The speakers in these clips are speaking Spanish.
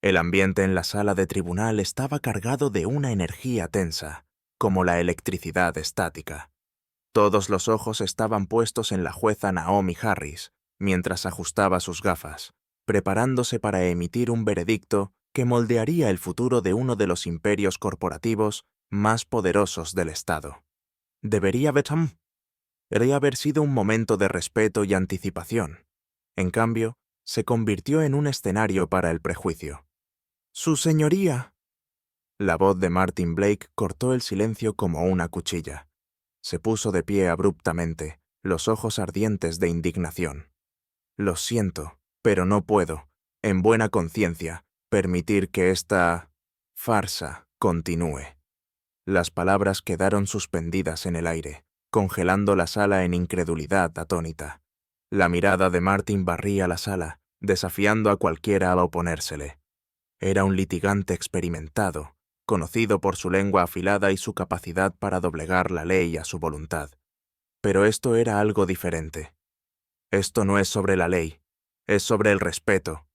El ambiente en la sala de tribunal estaba cargado de una energía tensa, como la electricidad estática. Todos los ojos estaban puestos en la jueza Naomi Harris, mientras ajustaba sus gafas, preparándose para emitir un veredicto que moldearía el futuro de uno de los imperios corporativos más poderosos del Estado. Debería haber sido un momento de respeto y anticipación. En cambio, se convirtió en un escenario para el prejuicio. «¡Su señoría!». La voz de Martin Blake cortó el silencio como una cuchilla. Se puso de pie abruptamente, los ojos ardientes de indignación. «Lo siento, pero no puedo, en buena conciencia, permitir que esta farsa continúe». Las palabras quedaron suspendidas en el aire, congelando la sala en incredulidad atónita. La mirada de Martin barría la sala, desafiando a cualquiera a oponérsele. Era un litigante experimentado, conocido por su lengua afilada y su capacidad para doblegar la ley a su voluntad. Pero esto era algo diferente. «Esto no es sobre la ley, es sobre el respeto»,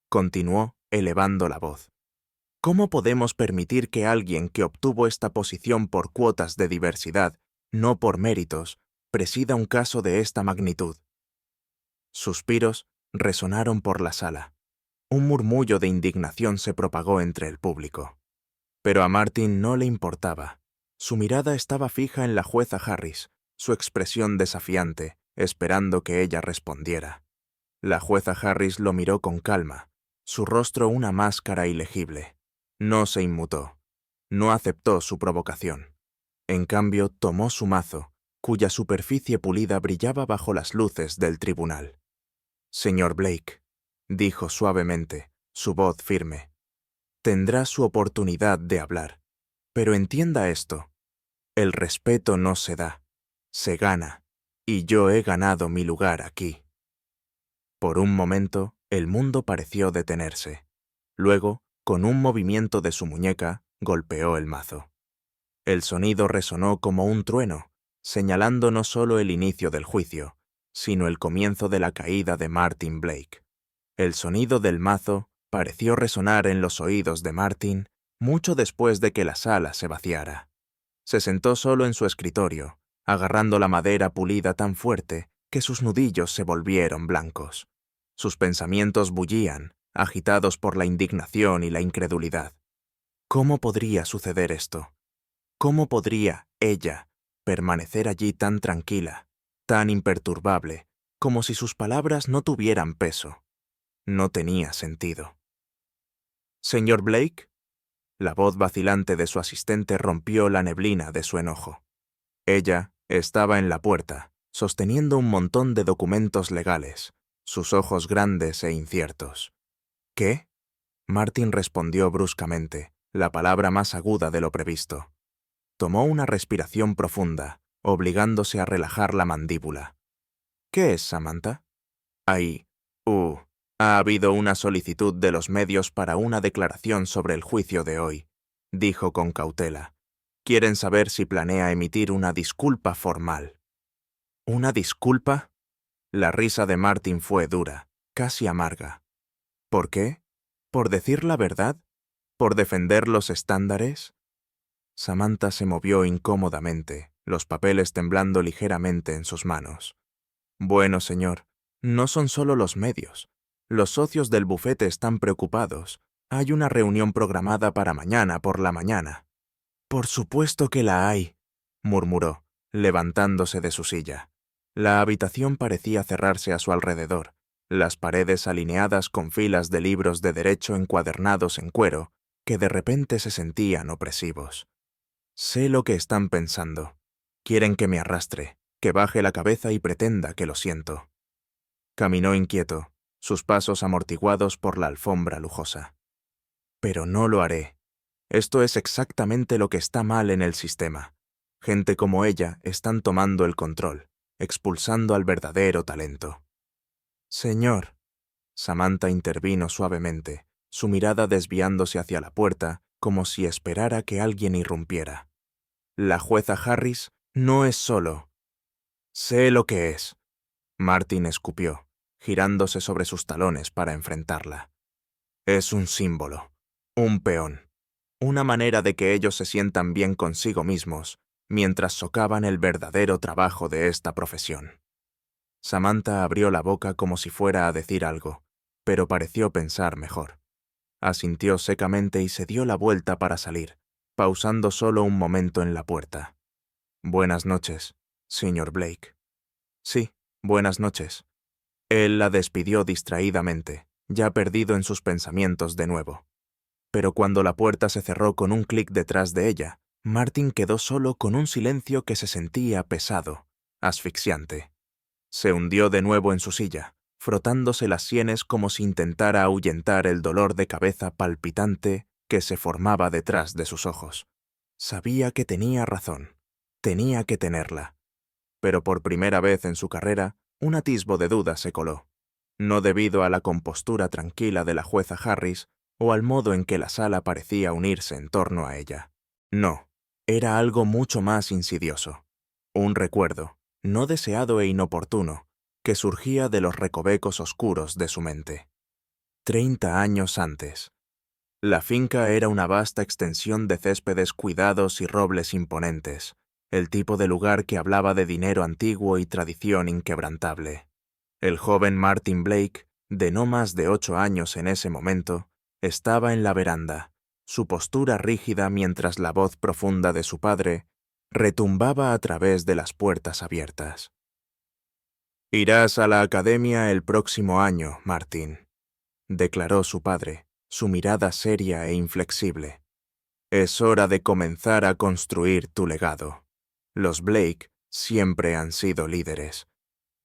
continuó, elevando la voz. «¿Cómo podemos permitir que alguien que obtuvo esta posición por cuotas de diversidad, no por méritos, presida un caso de esta magnitud?» Suspiros resonaron por la sala. Un murmullo de indignación se propagó entre el público. Pero a Martin no le importaba. Su mirada estaba fija en la jueza Harris, su expresión desafiante, esperando que ella respondiera. La jueza Harris lo miró con calma, su rostro una máscara ilegible. No se inmutó. No aceptó su provocación. En cambio, tomó su mazo, cuya superficie pulida brillaba bajo las luces del tribunal. «Señor Blake», dijo suavemente, su voz firme, «tendrá su oportunidad de hablar. Pero entienda esto. El respeto no se da, se gana, y yo he ganado mi lugar aquí». Por un momento, el mundo pareció detenerse. Luego, con un movimiento de su muñeca, golpeó el mazo. El sonido resonó como un trueno, señalando no solo el inicio del juicio, sino el comienzo de la caída de Martin Blake. El sonido del mazo pareció resonar en los oídos de Martin mucho después de que la sala se vaciara. Se sentó solo en su escritorio, agarrando la madera pulida tan fuerte que sus nudillos se volvieron blancos. Sus pensamientos bullían, agitados por la indignación y la incredulidad. ¿Cómo podría suceder esto? ¿Cómo podría ella permanecer allí tan tranquila, tan imperturbable, como si sus palabras no tuvieran peso? No tenía sentido. «¿Señor Blake?». La voz vacilante de su asistente rompió la neblina de su enojo. Ella estaba en la puerta, sosteniendo un montón de documentos legales, sus ojos grandes e inciertos. «¿Qué?». Martin respondió bruscamente, la palabra más aguda de lo previsto. Tomó una respiración profunda, obligándose a relajar la mandíbula. «¿Qué es, Samantha?». Ha habido una solicitud de los medios para una declaración sobre el juicio de hoy», dijo con cautela. «Quieren saber si planea emitir una disculpa formal». «¿Una disculpa?». La risa de Martin fue dura, casi amarga. «¿Por qué? ¿Por decir la verdad? ¿Por defender los estándares?». Samantha se movió incómodamente, los papeles temblando ligeramente en sus manos. «Bueno, señor, no son solo los medios. Los socios del bufete están preocupados. Hay una reunión programada para mañana por la mañana». «Por supuesto que la hay», murmuró, levantándose de su silla. La habitación parecía cerrarse a su alrededor, las paredes alineadas con filas de libros de derecho encuadernados en cuero, que de repente se sentían opresivos. «Sé lo que están pensando. Quieren que me arrastre, que baje la cabeza y pretenda que lo siento». Caminó inquieto, sus pasos amortiguados por la alfombra lujosa. «Pero no lo haré. Esto es exactamente lo que está mal en el sistema. Gente como ella están tomando el control, expulsando al verdadero talento». «Señor», Samantha intervino suavemente, su mirada desviándose hacia la puerta como si esperara que alguien irrumpiera. «La jueza Harris no es solo». «Sé lo que es». Martin escupió, girándose sobre sus talones para enfrentarla. Es un símbolo, un peón, una manera de que ellos se sientan bien consigo mismos mientras socavan el verdadero trabajo de esta profesión. Samantha abrió la boca como si fuera a decir algo, pero pareció pensar mejor. Asintió secamente y se dio la vuelta para salir, pausando solo un momento en la puerta. Buenas noches, señor Blake. Sí, buenas noches. Él la despidió distraídamente, ya perdido en sus pensamientos de nuevo. Pero cuando la puerta se cerró con un clic detrás de ella, Martin quedó solo con un silencio que se sentía pesado, asfixiante. Se hundió de nuevo en su silla, frotándose las sienes como si intentara ahuyentar el dolor de cabeza palpitante que se formaba detrás de sus ojos. Sabía que tenía razón, tenía que tenerla. Pero por primera vez en su carrera, un atisbo de duda se coló. No debido a la compostura tranquila de la jueza Harris o al modo en que la sala parecía unirse en torno a ella. No, era algo mucho más insidioso. Un recuerdo, no deseado e inoportuno, que surgía de los recovecos oscuros de su mente. 30 años antes. La finca era una vasta extensión de céspedes cuidados y robles imponentes, el tipo de lugar que hablaba de dinero antiguo y tradición inquebrantable. El joven Martin Blake, de no más de 8 años en ese momento, estaba en la veranda, su postura rígida mientras la voz profunda de su padre retumbaba a través de las puertas abiertas. «Irás a la academia el próximo año, Martin», declaró su padre, su mirada seria e inflexible. «Es hora de comenzar a construir tu legado. Los Blake siempre han sido líderes.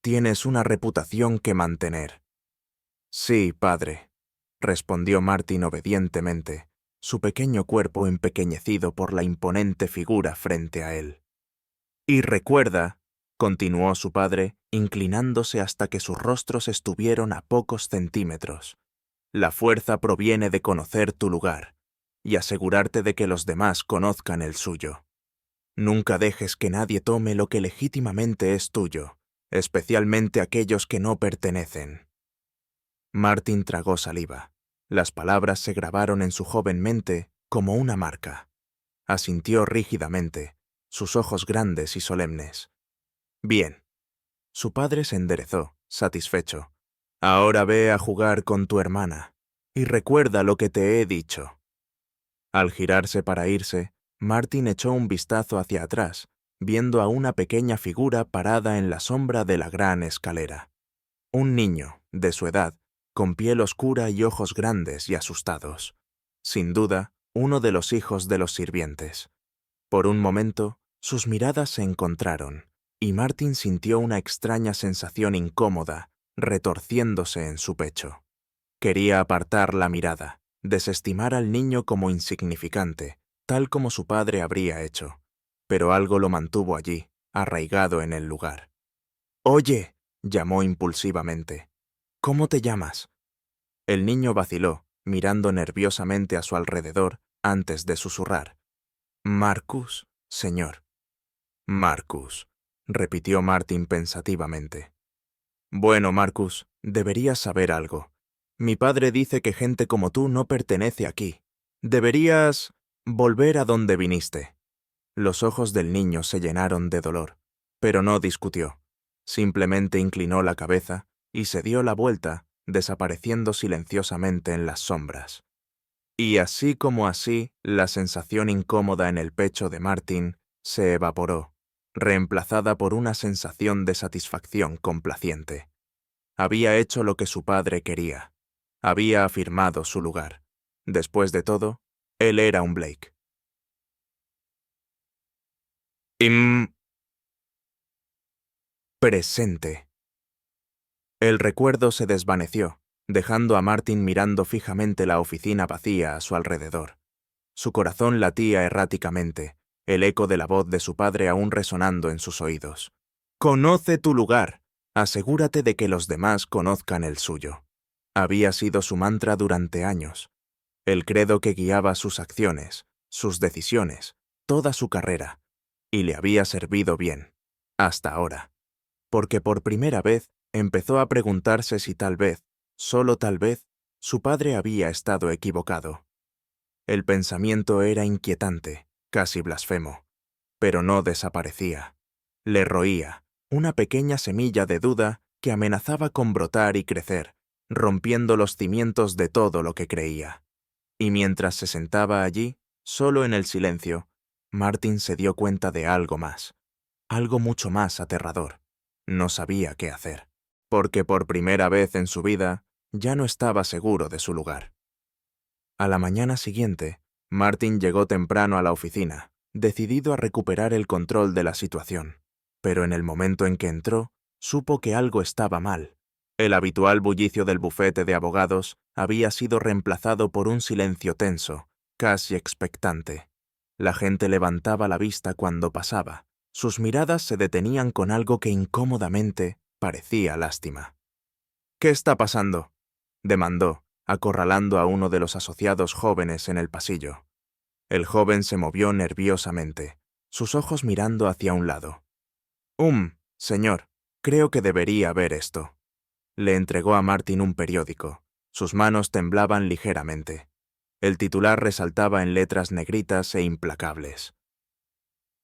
Tienes una reputación que mantener». «Sí, padre», respondió Martin obedientemente, su pequeño cuerpo empequeñecido por la imponente figura frente a él. «Y recuerda», continuó su padre, inclinándose hasta que sus rostros estuvieron a pocos centímetros, «la fuerza proviene de conocer tu lugar y asegurarte de que los demás conozcan el suyo. Nunca dejes que nadie tome lo que legítimamente es tuyo, especialmente aquellos que no pertenecen». Martin tragó saliva. Las palabras se grabaron en su joven mente como una marca. Asintió rígidamente, sus ojos grandes y solemnes. «Bien». Su padre se enderezó, satisfecho. «Ahora ve a jugar con tu hermana, y recuerda lo que te he dicho». Al girarse para irse, Martin echó un vistazo hacia atrás, viendo a una pequeña figura parada en la sombra de la gran escalera. Un niño, de su edad, con piel oscura y ojos grandes y asustados. Sin duda, uno de los hijos de los sirvientes. Por un momento, sus miradas se encontraron, y Martin sintió una extraña sensación incómoda, retorciéndose en su pecho. Quería apartar la mirada, desestimar al niño como insignificante, tal como su padre habría hecho, pero algo lo mantuvo allí, arraigado en el lugar. «Oye», llamó impulsivamente, «¿cómo te llamas?» El niño vaciló, mirando nerviosamente a su alrededor antes de susurrar. «Marcus, señor». «Marcus», repitió Martin pensativamente. «Bueno, Marcus, deberías saber algo. Mi padre dice que gente como tú no pertenece aquí. Deberías volver a donde viniste». Los ojos del niño se llenaron de dolor, pero no discutió. Simplemente inclinó la cabeza y se dio la vuelta, desapareciendo silenciosamente en las sombras. Y así como así, la sensación incómoda en el pecho de Martin se evaporó, reemplazada por una sensación de satisfacción complaciente. Había hecho lo que su padre quería. Había afirmado su lugar. Después de todo, él era un Blake. Presente. El recuerdo se desvaneció, dejando a Martin mirando fijamente la oficina vacía a su alrededor. Su corazón latía erráticamente, el eco de la voz de su padre aún resonando en sus oídos. «Conoce tu lugar. Asegúrate de que los demás conozcan el suyo». Había sido su mantra durante años. El credo que guiaba sus acciones, sus decisiones, toda su carrera. Y le había servido bien. Hasta ahora. Porque por primera vez empezó a preguntarse si tal vez, solo tal vez, Su padre había estado equivocado. El pensamiento era inquietante, casi blasfemo, pero no desaparecía. Le roía, una pequeña semilla de duda que amenazaba con brotar y crecer, rompiendo los cimientos de todo lo que creía. Y mientras se sentaba allí, solo en el silencio, Martin se dio cuenta de algo más, algo mucho más aterrador. No sabía qué hacer, porque por primera vez en su vida ya no estaba seguro de su lugar. A la mañana siguiente, Martin llegó temprano a la oficina, decidido a recuperar el control de la situación. Pero en el momento en que entró, supo que algo estaba mal. El habitual bullicio del bufete de abogados había sido reemplazado por un silencio tenso, casi expectante. La gente levantaba la vista cuando pasaba. Sus miradas se detenían con algo que incómodamente parecía lástima. «¿Qué está pasando?», demandó, acorralando a uno de los asociados jóvenes en el pasillo. El joven se movió nerviosamente, sus ojos mirando hacia un lado. Señor, creo que debería ver esto». Le entregó a Martin un periódico. Sus manos temblaban ligeramente. El titular resaltaba en letras negritas e implacables: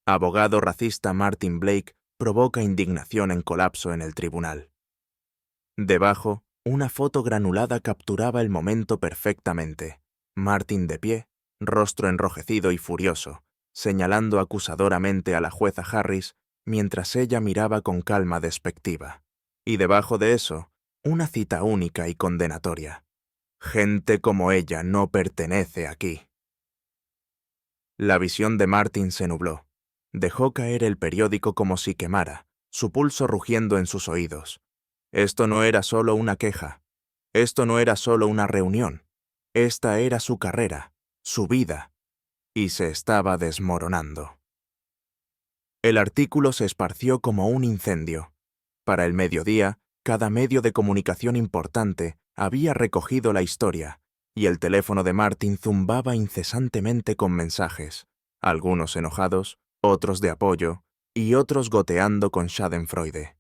«Abogado racista Martin Blake provoca indignación en colapso en el tribunal». Debajo, una foto granulada capturaba el momento perfectamente. Martin de pie, rostro enrojecido y furioso, señalando acusadoramente a la jueza Harris mientras ella miraba con calma despectiva. Y debajo de eso, una cita única y condenatoria: «Gente como ella no pertenece aquí». La visión de Martin se nubló. Dejó caer el periódico como si quemara, su pulso rugiendo en sus oídos. Esto no era solo una queja. Esto no era solo una reunión. Esta era su carrera, su vida, y se estaba desmoronando. El artículo se esparció como un incendio. Para el mediodía, cada medio de comunicación importante había recogido la historia, y el teléfono de Martin zumbaba incesantemente con mensajes, algunos enojados, otros de apoyo, y otros goteando con schadenfreude.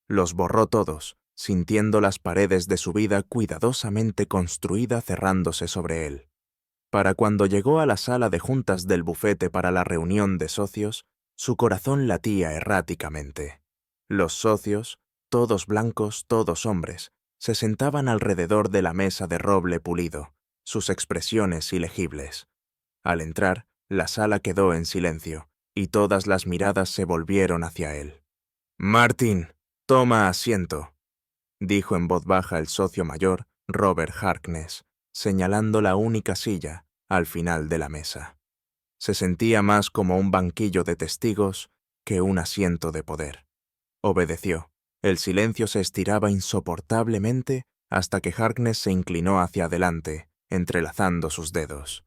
Los borró todos, sintiendo las paredes de su vida cuidadosamente construida cerrándose sobre él. Para cuando llegó a la sala de juntas del bufete para la reunión de socios, su corazón latía erráticamente. Los socios, todos blancos, todos hombres, se sentaban alrededor de la mesa de roble pulido, sus expresiones ilegibles. Al entrar, la sala quedó en silencio, y todas las miradas se volvieron hacia él. «Martin, toma asiento», dijo en voz baja el socio mayor, Robert Harkness, señalando la única silla al final de la mesa. Se sentía más como un banquillo de testigos que un asiento de poder. Obedeció. El silencio se estiraba insoportablemente hasta que Harkness se inclinó hacia adelante, entrelazando sus dedos.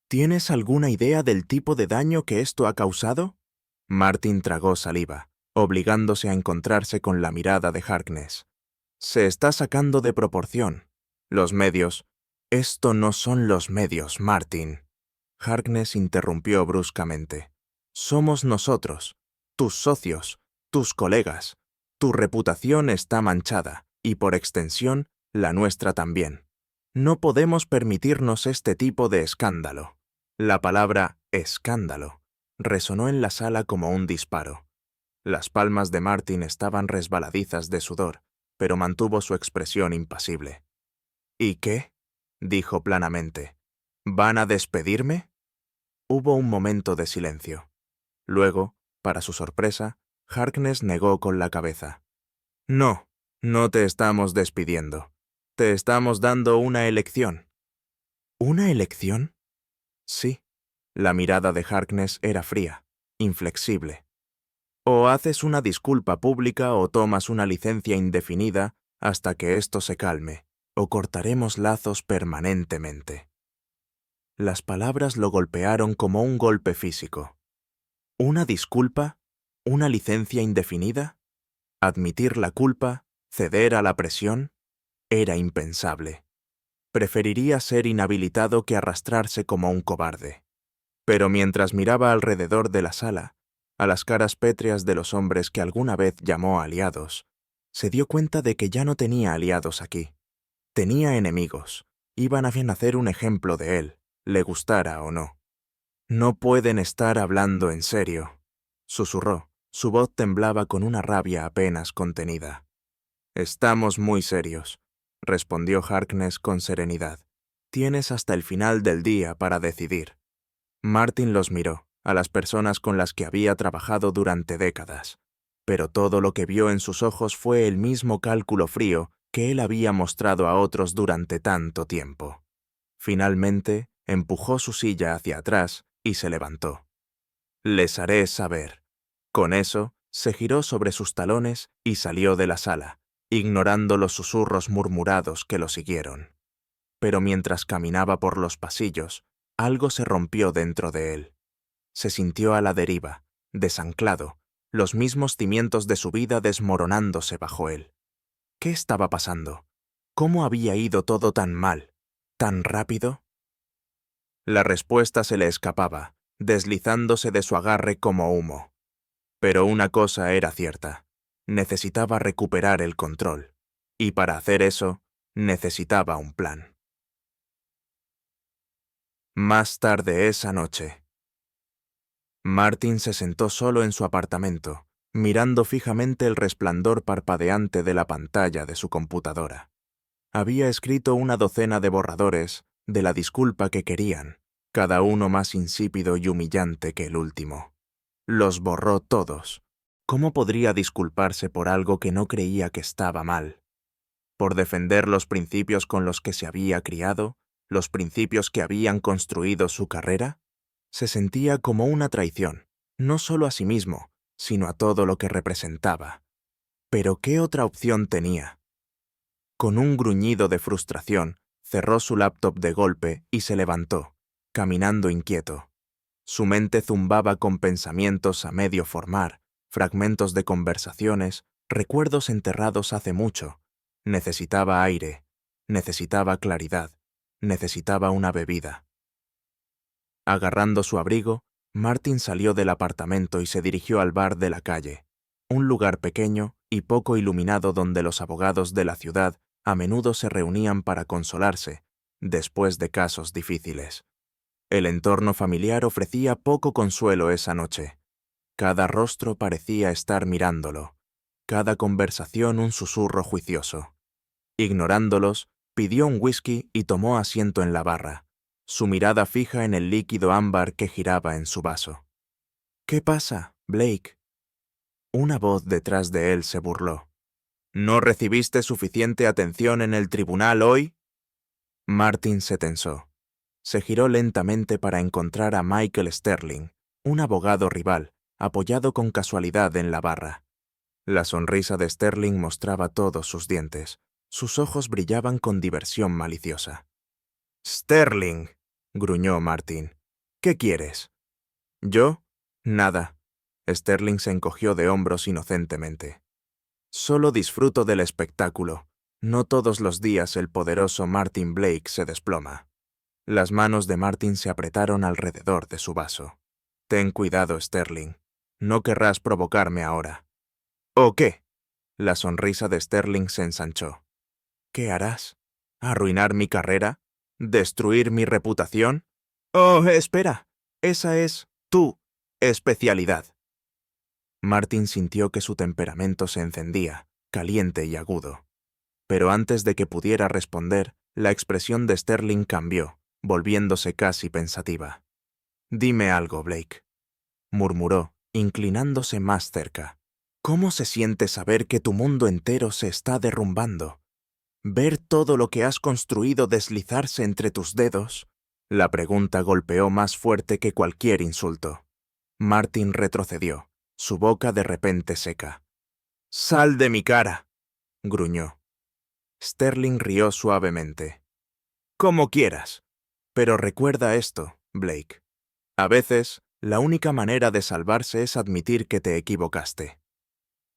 «¿Tienes alguna idea del tipo de daño que esto ha causado?». Martin tragó saliva, obligándose a encontrarse con la mirada de Harkness. «Se está sacando de proporción. Los medios». «Esto no son los medios, Martin». Harkness interrumpió bruscamente. «Somos nosotros, tus socios, tus colegas. Tu reputación está manchada, y por extensión, la nuestra también. No podemos permitirnos este tipo de escándalo». La palabra «escándalo» resonó en la sala como un disparo. Las palmas de Martin estaban resbaladizas de sudor, pero mantuvo su expresión impasible. «¿Y qué?», dijo planamente. «¿Van a despedirme?». Hubo un momento de silencio. Luego, para su sorpresa, Harkness negó con la cabeza. «No, no te estamos despidiendo. Te estamos dando una elección». «¿Una elección?». Sí. La mirada de Harkness era fría, inflexible. «O haces una disculpa pública o tomas una licencia indefinida hasta que esto se calme, o cortaremos lazos permanentemente». Las palabras lo golpearon como un golpe físico. ¿Una disculpa? ¿Una licencia indefinida? ¿Admitir la culpa? ¿Ceder a la presión? Era impensable. Preferiría ser inhabilitado que arrastrarse como un cobarde. Pero mientras miraba alrededor de la sala, a las caras pétreas de los hombres que alguna vez llamó aliados, se dio cuenta de que ya no tenía aliados aquí. Tenía enemigos. Iban a nacer un ejemplo de él, le gustara o no. «No pueden estar hablando en serio», susurró. Su voz temblaba con una rabia apenas contenida. «Estamos muy serios», respondió Harkness con serenidad. «Tienes hasta el final del día para decidir». Martin los miró, a las personas con las que había trabajado durante décadas, pero todo lo que vio en sus ojos fue el mismo cálculo frío que él había mostrado a otros durante tanto tiempo. Finalmente, empujó su silla hacia atrás y se levantó. «Les haré saber». Con eso, se giró sobre sus talones y salió de la sala, ignorando los susurros murmurados que lo siguieron. Pero mientras caminaba por los pasillos, algo se rompió dentro de él. Se sintió a la deriva, desanclado, los mismos cimientos de su vida desmoronándose bajo él. ¿Qué estaba pasando? ¿Cómo había ido todo tan mal? ¿Tan rápido? La respuesta se le escapaba, deslizándose de su agarre como humo. Pero una cosa era cierta. Necesitaba recuperar el control. Y para hacer eso, necesitaba un plan. Más tarde esa noche, Martin se sentó solo en su apartamento, mirando fijamente el resplandor parpadeante de la pantalla de su computadora. Había escrito una docena de borradores de la disculpa que querían, cada uno más insípido y humillante que el último. Los borró todos. ¿Cómo podría disculparse por algo que no creía que estaba mal? ¿Por defender los principios con los que se había criado? ¿Los principios que habían construido su carrera? Se sentía como una traición, no solo a sí mismo, sino a todo lo que representaba. ¿Pero qué otra opción tenía? Con un gruñido de frustración, cerró su laptop de golpe y se levantó, caminando inquieto. Su mente zumbaba con pensamientos a medio formar, fragmentos de conversaciones, recuerdos enterrados hace mucho. Necesitaba aire, necesitaba claridad, necesitaba una bebida. Agarrando su abrigo, Martin salió del apartamento y se dirigió al bar de la calle, un lugar pequeño y poco iluminado donde los abogados de la ciudad a menudo se reunían para consolarse, después de casos difíciles. El entorno familiar ofrecía poco consuelo esa noche. Cada rostro parecía estar mirándolo, cada conversación un susurro juicioso. Ignorándolos, pidió un whisky y tomó asiento en la barra, su mirada fija en el líquido ámbar que giraba en su vaso. «¿Qué pasa, Blake?» Una voz detrás de él se burló. «¿No recibiste suficiente atención en el tribunal hoy?» Martin se tensó. Se giró lentamente para encontrar a Michael Sterling, un abogado rival, apoyado con casualidad en la barra. La sonrisa de Sterling mostraba todos sus dientes. Sus ojos brillaban con diversión maliciosa. «Sterling», gruñó Martin. «¿Qué quieres?» «¿Yo? Nada». Sterling se encogió de hombros inocentemente. «Solo disfruto del espectáculo. No todos los días el poderoso Martin Blake se desploma». Las manos de Martin se apretaron alrededor de su vaso. «Ten cuidado, Sterling. No querrás provocarme ahora». «¿O qué?» La sonrisa de Sterling se ensanchó. «¿Qué harás? ¿Arruinar mi carrera? ¿Destruir mi reputación? Oh, espera. Esa es tu especialidad». Martin sintió que su temperamento se encendía, caliente y agudo. Pero antes de que pudiera responder, la expresión de Sterling cambió, volviéndose casi pensativa. «Dime algo, Blake», murmuró, inclinándose más cerca. «¿Cómo se siente saber que tu mundo entero se está derrumbando? ¿Ver todo lo que has construido deslizarse entre tus dedos?» La pregunta golpeó más fuerte que cualquier insulto. Martin retrocedió, su boca de repente seca. «¡Sal de mi cara!», gruñó. Sterling rió suavemente. «Como quieras. Pero recuerda esto, Blake. A veces, la única manera de salvarse es admitir que te equivocaste».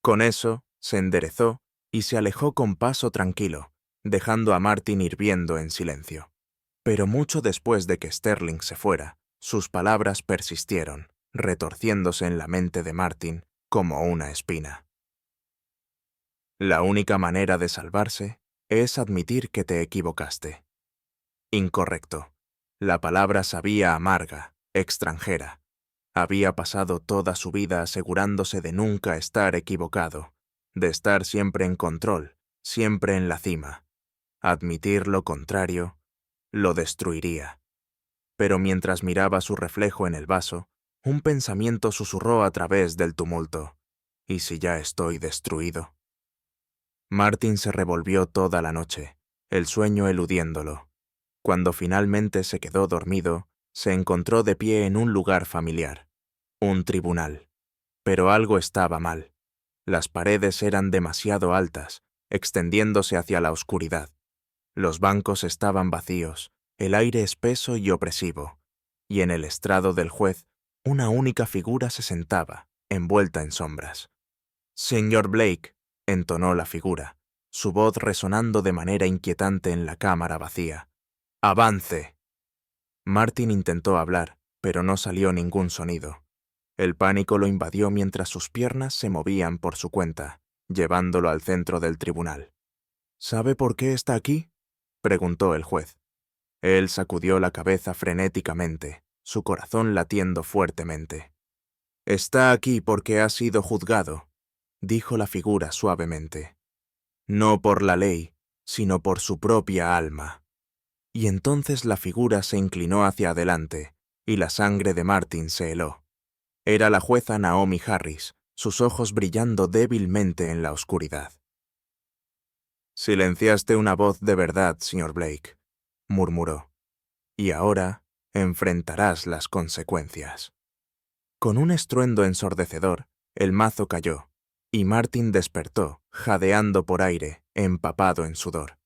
Con eso, se enderezó y se alejó con paso tranquilo, dejando a Martin hirviendo en silencio. Pero mucho después de que Sterling se fuera, sus palabras persistieron, retorciéndose en la mente de Martin como una espina. La única manera de salvarse es admitir que te equivocaste. Incorrecto. La palabra sabía amarga, extranjera. Había pasado toda su vida asegurándose de nunca estar equivocado, de estar siempre en control, siempre en la cima. Admitir lo contrario lo destruiría. Pero mientras miraba su reflejo en el vaso, un pensamiento susurró a través del tumulto. ¿Y si ya estoy destruido? Martin se revolvió toda la noche, el sueño eludiéndolo. Cuando finalmente se quedó dormido, se encontró de pie en un lugar familiar, un tribunal. Pero algo estaba mal. Las paredes eran demasiado altas, extendiéndose hacia la oscuridad. Los bancos estaban vacíos, el aire espeso y opresivo, y en el estrado del juez una única figura se sentaba, envuelta en sombras. «Señor Blake», entonó la figura, su voz resonando de manera inquietante en la cámara vacía. «¡Avance!». Martin intentó hablar, pero no salió ningún sonido. El pánico lo invadió mientras sus piernas se movían por su cuenta, llevándolo al centro del tribunal. «¿Sabe por qué está aquí?», preguntó el juez. Él sacudió la cabeza frenéticamente, su corazón latiendo fuertemente. «Está aquí porque ha sido juzgado», dijo la figura suavemente. «No por la ley, sino por su propia alma». Y entonces la figura se inclinó hacia adelante, y la sangre de Martin se heló. Era la jueza Naomi Harris, sus ojos brillando débilmente en la oscuridad. «Silenciaste una voz de verdad, señor Blake», murmuró. «Y ahora enfrentarás las consecuencias». Con un estruendo ensordecedor, el mazo cayó, y Martin despertó, jadeando por aire, empapado en sudor.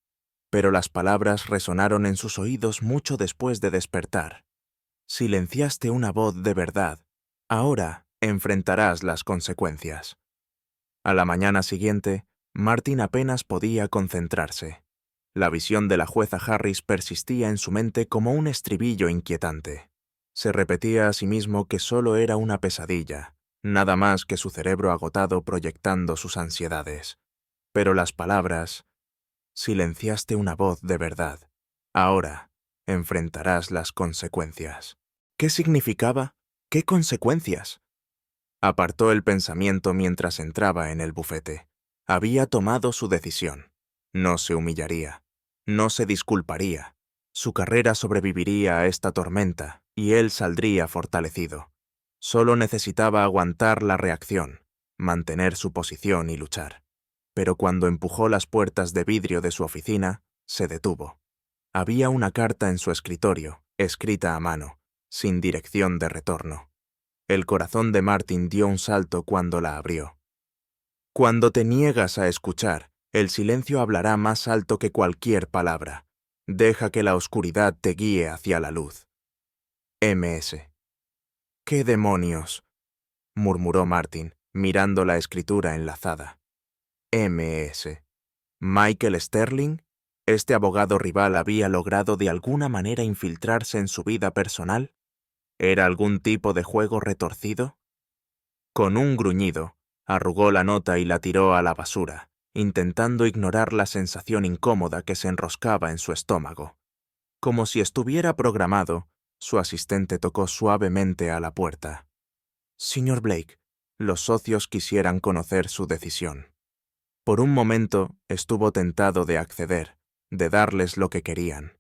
Pero las palabras resonaron en sus oídos mucho después de despertar. «Silenciaste una voz de verdad. Ahora enfrentarás las consecuencias». A la mañana siguiente, Martin apenas podía concentrarse. La visión de la jueza Harris persistía en su mente como un estribillo inquietante. Se repetía a sí mismo que solo era una pesadilla, nada más que su cerebro agotado proyectando sus ansiedades. Pero las palabras... «Silenciaste una voz de verdad. Ahora enfrentarás las consecuencias». ¿Qué significaba? ¿Qué consecuencias? Apartó el pensamiento mientras entraba en el bufete. Había tomado su decisión. No se humillaría. No se disculparía. Su carrera sobreviviría a esta tormenta y él saldría fortalecido. Solo necesitaba aguantar la reacción, mantener su posición y luchar. Pero cuando empujó las puertas de vidrio de su oficina, se detuvo. Había una carta en su escritorio, escrita a mano, sin dirección de retorno. El corazón de Martin dio un salto cuando la abrió. «Cuando te niegas a escuchar, el silencio hablará más alto que cualquier palabra. Deja que la oscuridad te guíe hacia la luz. MS». «¿Qué demonios?», murmuró Martin, mirando la escritura enlazada. MS. ¿Michael Sterling? ¿Este abogado rival había logrado de alguna manera infiltrarse en su vida personal? ¿Era algún tipo de juego retorcido? Con un gruñido, arrugó la nota y la tiró a la basura, intentando ignorar la sensación incómoda que se enroscaba en su estómago. Como si estuviera programado, su asistente tocó suavemente a la puerta. «Señor Blake, los socios quisieran conocer su decisión». Por un momento estuvo tentado de acceder, de darles lo que querían.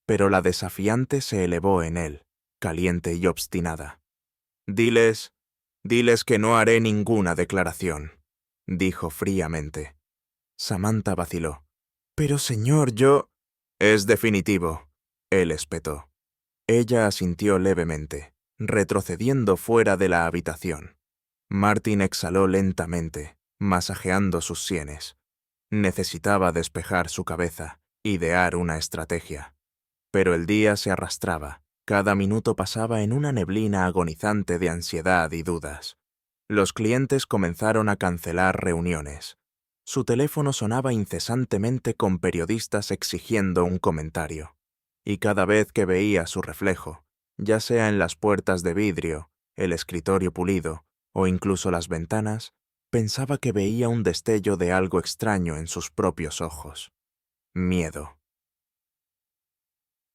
Pero la desafiante se elevó en él, caliente y obstinada. Diles que no haré ninguna declaración», dijo fríamente. Samantha vaciló. «Pero señor, yo...». «Es definitivo», él espetó. Ella asintió levemente, retrocediendo fuera de la habitación. Martin exhaló lentamente, masajeando sus sienes. Necesitaba despejar su cabeza, idear una estrategia. Pero el día se arrastraba. Cada minuto pasaba en una neblina agonizante de ansiedad y dudas. Los clientes comenzaron a cancelar reuniones. Su teléfono sonaba incesantemente con periodistas exigiendo un comentario. Y cada vez que veía su reflejo, ya sea en las puertas de vidrio, el escritorio pulido o incluso las ventanas, pensaba que veía un destello de algo extraño en sus propios ojos. miedo.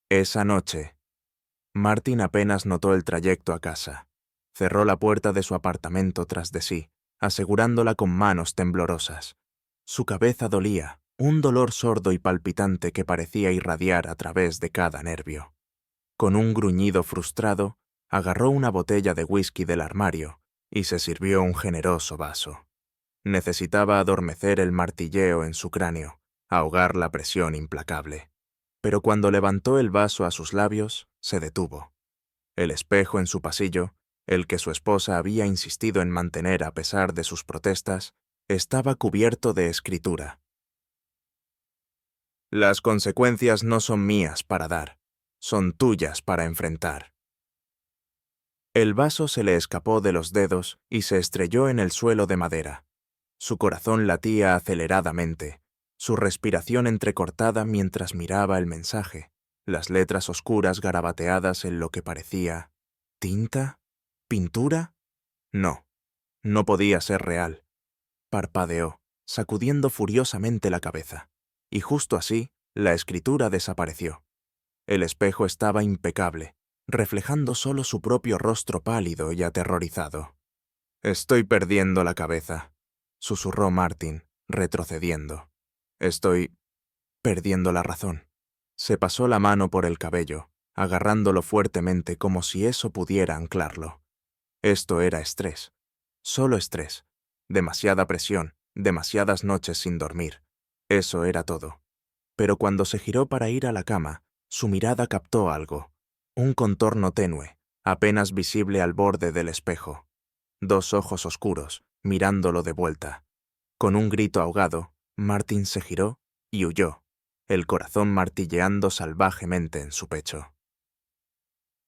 Esa noche, Martin apenas notó el trayecto a casa. Cerró la puerta de su apartamento tras de sí, asegurándola con manos temblorosas. Su cabeza dolía, un dolor sordo y palpitante que parecía irradiar a través de cada nervio. Con un gruñido frustrado, agarró una botella de whisky del armario y se sirvió un generoso vaso. Necesitaba adormecer el martilleo en su cráneo, ahogar la presión implacable. Pero cuando levantó el vaso a sus labios, se detuvo. El espejo en su pasillo, el que su esposa había insistido en mantener a pesar de sus protestas, estaba cubierto de escritura. Las consecuencias no son mías para dar, son tuyas para enfrentar. El vaso se le escapó de los dedos y se estrelló en el suelo de madera. Su corazón latía aceleradamente, su respiración entrecortada mientras miraba el mensaje, las letras oscuras garabateadas en lo que parecía... ¿tinta? ¿Pintura? No, no podía ser real. Parpadeó, sacudiendo furiosamente la cabeza, y justo así, la escritura desapareció. El espejo estaba impecable, reflejando solo su propio rostro pálido y aterrorizado. «Estoy perdiendo la cabeza», susurró Martin, retrocediendo. «Estoy perdiendo la razón». Se pasó la mano por el cabello, agarrándolo fuertemente como si eso pudiera anclarlo. Esto era estrés, solo estrés, demasiada presión, demasiadas noches sin dormir. Eso era todo. Pero cuando se giró para ir a la cama, su mirada captó algo, un contorno tenue, apenas visible al borde del espejo. Dos ojos oscuros, mirándolo de vuelta. Con un grito ahogado, Martin se giró y huyó, el corazón martilleando salvajemente en su pecho.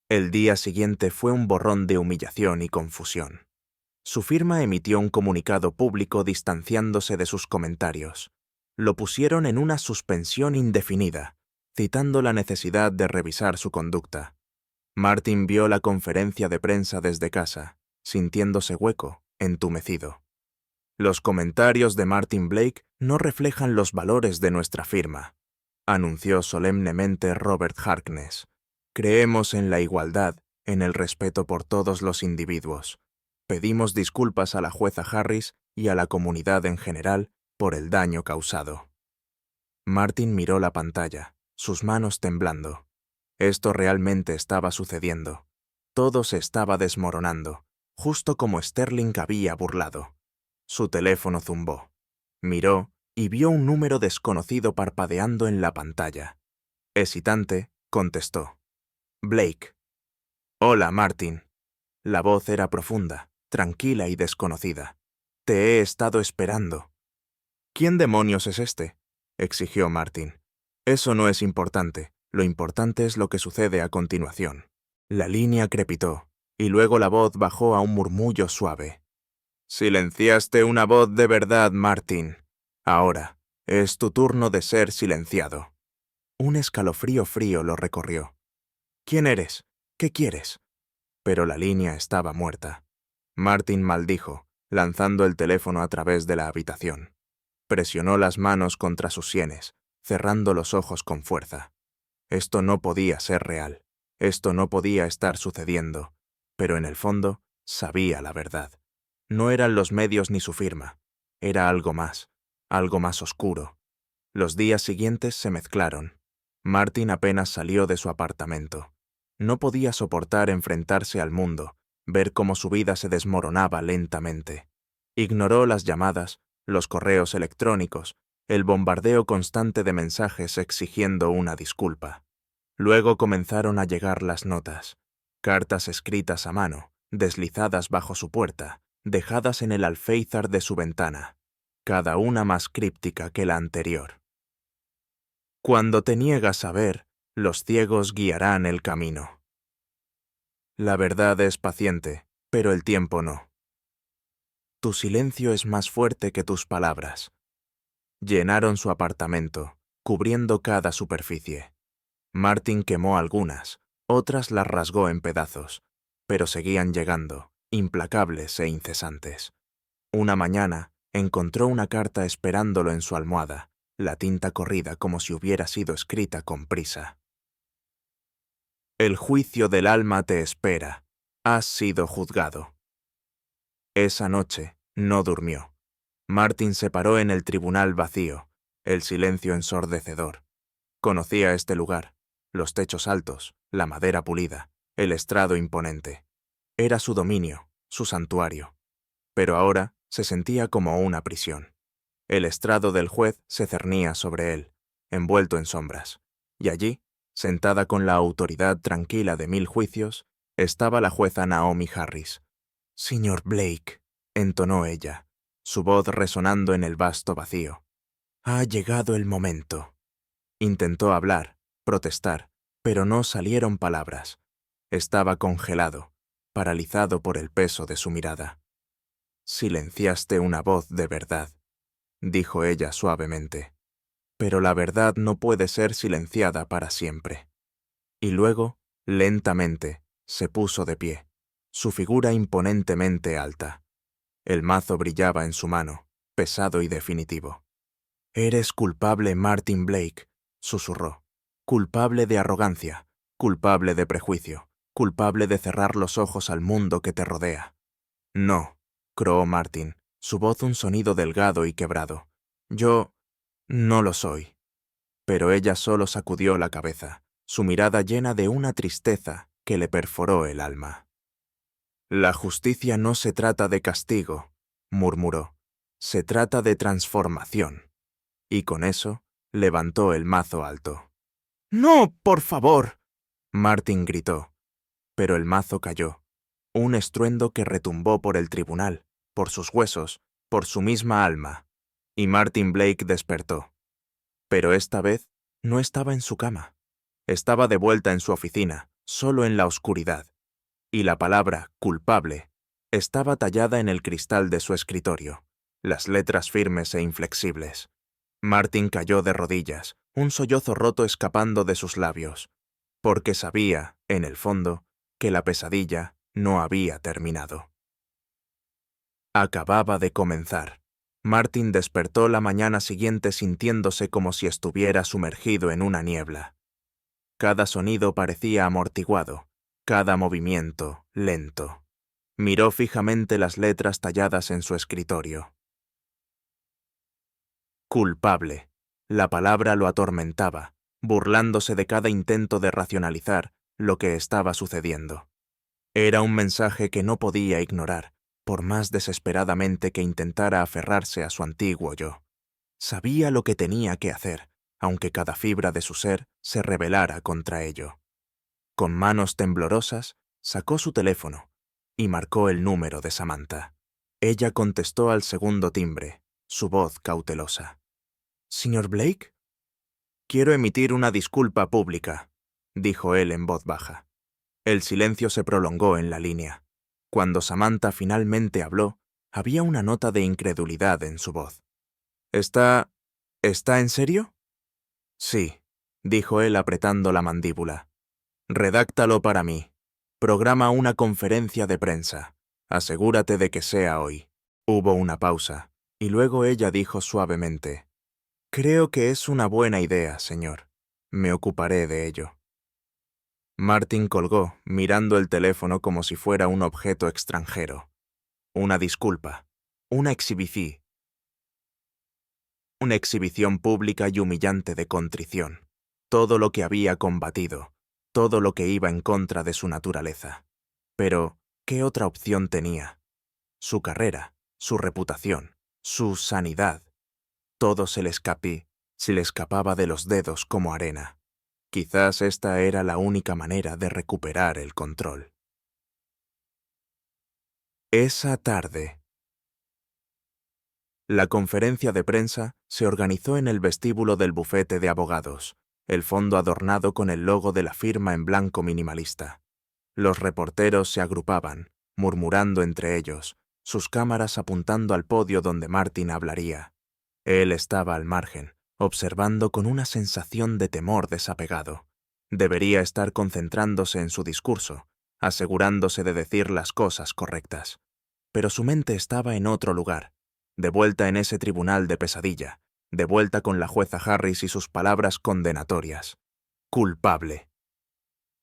El día siguiente fue un borrón de humillación y confusión. Su firma emitió un comunicado público distanciándose de sus comentarios. Lo pusieron en una suspensión indefinida, citando la necesidad de revisar su conducta. Martin vio la conferencia de prensa desde casa, sintiéndose hueco, entumecido. Los comentarios de Martin Blake no reflejan los valores de nuestra firma, anunció solemnemente Robert Harkness. Creemos en la igualdad, en el respeto por todos los individuos. Pedimos disculpas a la jueza Harris y a la comunidad en general por el daño causado. Martin miró la pantalla, sus manos temblando. Esto realmente estaba sucediendo. Todo se estaba desmoronando, justo como Sterling había burlado. Su teléfono zumbó. Miró y vio un número desconocido parpadeando en la pantalla. Hesitante, contestó. Blake. Hola, Martin. La voz era profunda, tranquila y desconocida. Te he estado esperando. ¿Quién demonios es este?, exigió Martin. Eso no es importante. Lo importante es lo que sucede a continuación. La línea crepitó, y luego la voz bajó a un murmullo suave. Silenciaste una voz de verdad, Martin. Ahora, es tu turno de ser silenciado. Un escalofrío frío lo recorrió. ¿Quién eres? ¿Qué quieres? Pero la línea estaba muerta. Martin maldijo, lanzando el teléfono a través de la habitación. Presionó las manos contra sus sienes, cerrando los ojos con fuerza. Esto no podía ser real. Esto no podía estar sucediendo. Pero en el fondo, sabía la verdad. No eran los medios ni su firma. Era algo más oscuro. Los días siguientes se mezclaron. Martin apenas salió de su apartamento. No podía soportar enfrentarse al mundo, ver cómo su vida se desmoronaba lentamente. Ignoró las llamadas, los correos electrónicos, el bombardeo constante de mensajes exigiendo una disculpa. Luego comenzaron a llegar las notas, cartas escritas a mano, deslizadas bajo su puerta, dejadas en el alféizar de su ventana, cada una más críptica que la anterior. Cuando te niegas a ver, los ciegos guiarán el camino. La verdad es paciente, pero el tiempo no. Tu silencio es más fuerte que tus palabras. Llenaron su apartamento, cubriendo cada superficie. Martin quemó algunas, otras las rasgó en pedazos, pero seguían llegando, implacables e incesantes. Una mañana, encontró una carta esperándolo en su almohada, la tinta corrida como si hubiera sido escrita con prisa. El juicio del alma te espera. Has sido juzgado. Esa noche no durmió. Martin se paró en el tribunal vacío, el silencio ensordecedor. Conocía este lugar, los techos altos, la madera pulida, el estrado imponente. Era su dominio, su santuario. Pero ahora se sentía como una prisión. El estrado del juez se cernía sobre él, envuelto en sombras, y allí, sentada con la autoridad tranquila de 1000 juicios, estaba la jueza Naomi Harris. «Señor Blake», entonó ella, su voz resonando en el vasto vacío. «Ha llegado el momento». Intentó hablar, protestar, pero no salieron palabras. Estaba congelado, paralizado por el peso de su mirada. «Silenciaste una voz de verdad», dijo ella suavemente. «Pero la verdad no puede ser silenciada para siempre». Y luego, lentamente, se puso de pie, su figura imponentemente alta. El mazo brillaba en su mano, pesado y definitivo. «Eres culpable, Martin Blake», susurró. «Culpable de arrogancia, culpable de prejuicio, culpable de cerrar los ojos al mundo que te rodea». «No», croó Martin, su voz un sonido delgado y quebrado. «Yo no lo soy». Pero ella solo sacudió la cabeza, su mirada llena de una tristeza que le perforó el alma. «La justicia no se trata de castigo», murmuró. «Se trata de transformación». Y con eso levantó el mazo alto. «¡No, por favor!», Martin gritó. Pero el mazo cayó, un estruendo que retumbó por el tribunal, por sus huesos, por su misma alma. Y Martin Blake despertó. Pero esta vez no estaba en su cama. Estaba de vuelta en su oficina, solo en la oscuridad. Y la palabra «culpable» estaba tallada en el cristal de su escritorio, las letras firmes e inflexibles. Martin cayó de rodillas, un sollozo roto escapando de sus labios, porque sabía, en el fondo, que la pesadilla no había terminado. Acababa de comenzar. Martin despertó la mañana siguiente sintiéndose como si estuviera sumergido en una niebla. Cada sonido parecía amortiguado, cada movimiento lento. Miró fijamente las letras talladas en su escritorio. Culpable. La palabra lo atormentaba, burlándose de cada intento de racionalizar lo que estaba sucediendo. Era un mensaje que no podía ignorar, por más desesperadamente que intentara aferrarse a su antiguo yo. Sabía lo que tenía que hacer, aunque cada fibra de su ser se rebelara contra ello. Con manos temblorosas, sacó su teléfono y marcó el número de Samantha. Ella contestó al segundo timbre, su voz cautelosa. «¿Señor Blake?» «Quiero emitir una disculpa pública», dijo él en voz baja. El silencio se prolongó en la línea. Cuando Samantha finalmente habló, había una nota de incredulidad en su voz. ¿Está en serio?» «Sí», dijo él apretando la mandíbula. «Redáctalo para mí. Programa una conferencia de prensa. Asegúrate de que sea hoy». Hubo una pausa, y luego ella dijo suavemente: «Creo que es una buena idea, señor. Me ocuparé de ello». Martin colgó, mirando el teléfono como si fuera un objeto extranjero. Una disculpa, una exhibición pública y humillante de contrición. Todo lo que había combatido, todo lo que iba en contra de su naturaleza. Pero, ¿qué otra opción tenía? Su carrera, su reputación, su sanidad. Todo se le escapaba de los dedos como arena. Quizás esta era la única manera de recuperar el control. Esa tarde. La conferencia de prensa se organizó en el vestíbulo del bufete de abogados, el fondo adornado con el logo de la firma en blanco minimalista. Los reporteros se agrupaban, murmurando entre ellos, sus cámaras apuntando al podio donde Martin hablaría. Él estaba al margen, observando con una sensación de temor desapegado. Debería estar concentrándose en su discurso, asegurándose de decir las cosas correctas. Pero su mente estaba en otro lugar, de vuelta en ese tribunal de pesadilla, de vuelta con la jueza Harris y sus palabras condenatorias. Culpable.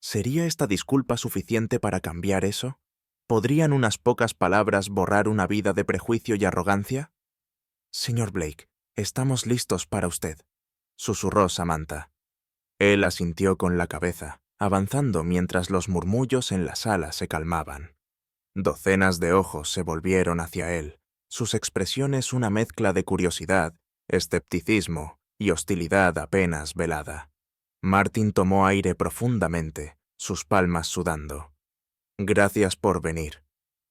¿Sería esta disculpa suficiente para cambiar eso? ¿Podrían unas pocas palabras borrar una vida de prejuicio y arrogancia? Señor Blake, estamos listos para usted, susurró Samantha. Él asintió con la cabeza, avanzando mientras los murmullos en la sala se calmaban. Docenas de ojos se volvieron hacia él, sus expresiones una mezcla de curiosidad, escepticismo y hostilidad apenas velada. Martin tomó aire profundamente, sus palmas sudando. «Gracias por venir»,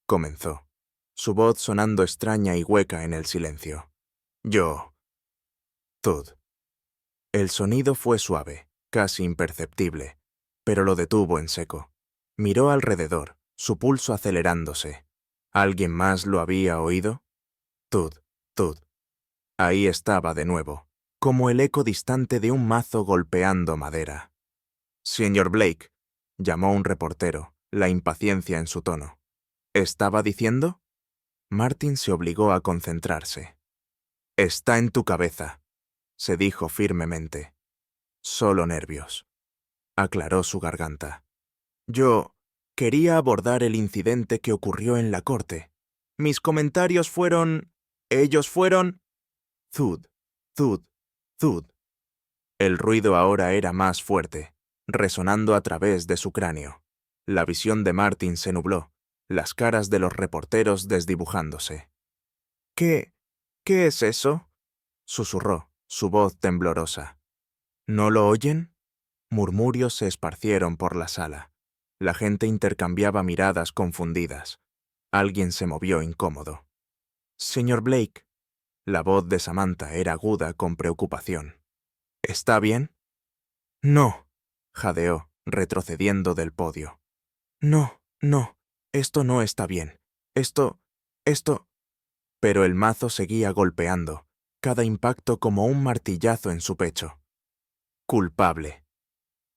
comenzó, su voz sonando extraña y hueca en el silencio. Tud. El sonido fue suave, casi imperceptible, pero lo detuvo en seco. Miró alrededor, su pulso acelerándose. ¿Alguien más lo había oído? Tud. Ahí estaba de nuevo, como el eco distante de un mazo golpeando madera. «Señor Blake», llamó un reportero, la impaciencia en su tono. «¿Estaba diciendo?» Martin se obligó a concentrarse. «Está en tu cabeza», se dijo firmemente. «Solo nervios», aclaró su garganta. «Yo quería abordar el incidente que ocurrió en la corte. Mis comentarios fueron... Ellos fueron... Thud. El ruido ahora era más fuerte, resonando a través de su cráneo. La visión de Martin se nubló, las caras de los reporteros desdibujándose. ¿Qué es eso?», susurró, su voz temblorosa. «¿No lo oyen?». Murmurios se esparcieron por la sala. La gente intercambiaba miradas confundidas. Alguien se movió incómodo. «Señor Blake». La voz de Samantha era aguda con preocupación. «¿Está bien?». «No», jadeó, retrocediendo del podio. No, esto no está bien. Esto... Pero el mazo seguía golpeando, cada impacto como un martillazo en su pecho. «Culpable».